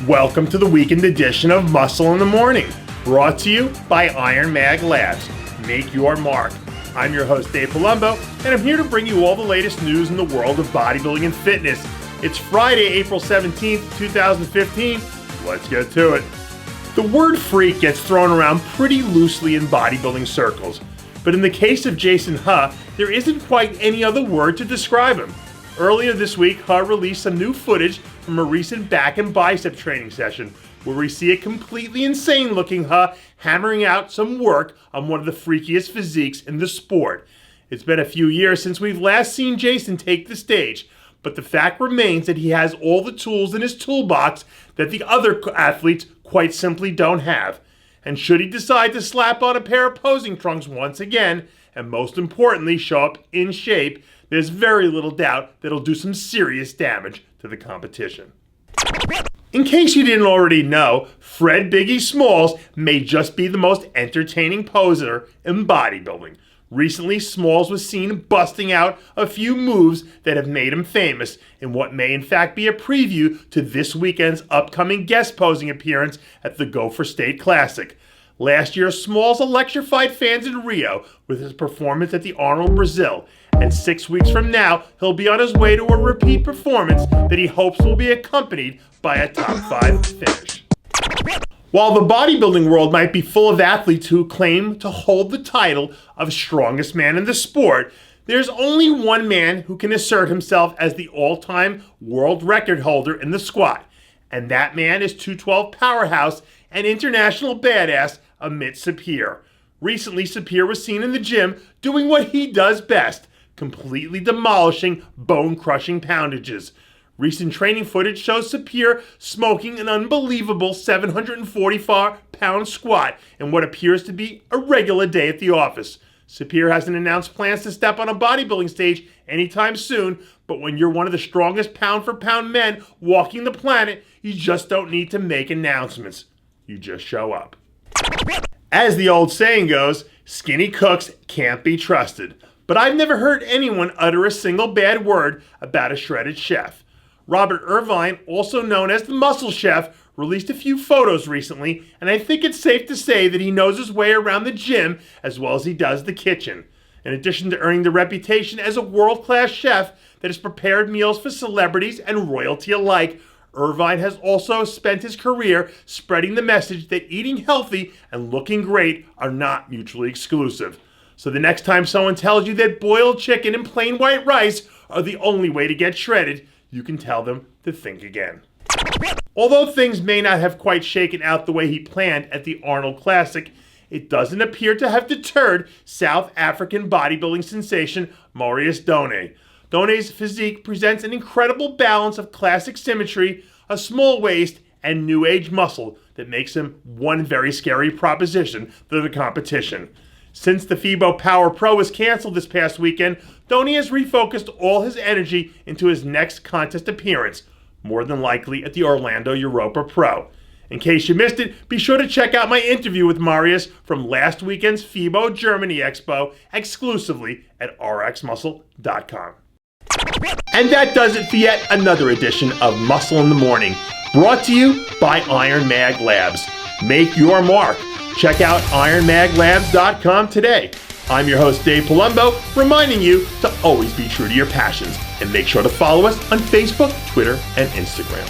Welcome to the weekend edition of Muscle in the Morning, brought to you by Iron Mag Labs. Make your mark. I'm your host, Dave Palumbo, and I'm here to bring you all the latest news in the world of bodybuilding and fitness. It's Friday, April 17th, 2015. Let's get to it. The word freak gets thrown around pretty loosely in bodybuilding circles, but in the case of Jason Huh, there isn't quite any other word to describe him. Earlier this week, Huh released some new footage from a recent back and bicep training session, where we see a completely insane-looking Huh hammering out some work on one of the freakiest physiques in the sport. It's been a few years since we've last seen Jason take the stage, but the fact remains that he has all the tools in his toolbox that the other athletes quite simply don't have. And should he decide to slap on a pair of posing trunks once again, and most importantly show up in shape, there's very little doubt that he'll do some serious damage to the competition. In case you didn't already know, Fred Biggie Smalls may just be the most entertaining poser in bodybuilding. Recently, Smalls was seen busting out a few moves that have made him famous in what may in fact be a preview to this weekend's upcoming guest posing appearance at the Go for State Classic. Last year, Smalls electrified fans in Rio with his performance at the Arnold Brazil, and 6 weeks from now, he'll be on his way to a repeat performance that he hopes will be accompanied by a top 5 finish. While the bodybuilding world might be full of athletes who claim to hold the title of strongest man in the sport, there's only one man who can assert himself as the all-time world record holder in the squat, and that man is 212 powerhouse and international badass Amit Sapir. Recently, Sapir was seen in the gym doing what he does best, completely demolishing bone-crushing poundages. Recent training footage shows Sapir smoking an unbelievable 744-pound squat in what appears to be a regular day at the office. Sapir hasn't announced plans to step on a bodybuilding stage anytime soon, but when you're one of the strongest pound-for-pound men walking the planet, you just don't need to make announcements. You just show up. As the old saying goes, skinny cooks can't be trusted. But I've never heard anyone utter a single bad word about a shredded chef. Robert Irvine, also known as the Muscle Chef, released a few photos recently, and I think it's safe to say that he knows his way around the gym as well as he does the kitchen. In addition to earning the reputation as a world-class chef that has prepared meals for celebrities and royalty alike, Irvine has also spent his career spreading the message that eating healthy and looking great are not mutually exclusive. So the next time someone tells you that boiled chicken and plain white rice are the only way to get shredded, you can tell them to think again. Although things may not have quite shaken out the way he planned at the Arnold Classic, it doesn't appear to have deterred South African bodybuilding sensation Marius Dohne. Dohne's physique presents an incredible balance of classic symmetry, a small waist, and new age muscle that makes him one very scary proposition for the competition. Since the FIBO Power Pro was canceled this past weekend, Dohne has refocused all his energy into his next contest appearance, more than likely at the Orlando Europa Pro. In case you missed it, be sure to check out my interview with Marius from last weekend's FIBO Germany Expo exclusively at rxmuscle.com. And that does it for yet another edition of Muscle in the Morning, brought to you by Iron Mag Labs. Make your mark. Check out ironmaglabs.com today. I'm your host, Dave Palumbo, reminding you to always be true to your passions, and make sure to follow us on Facebook, Twitter, and Instagram.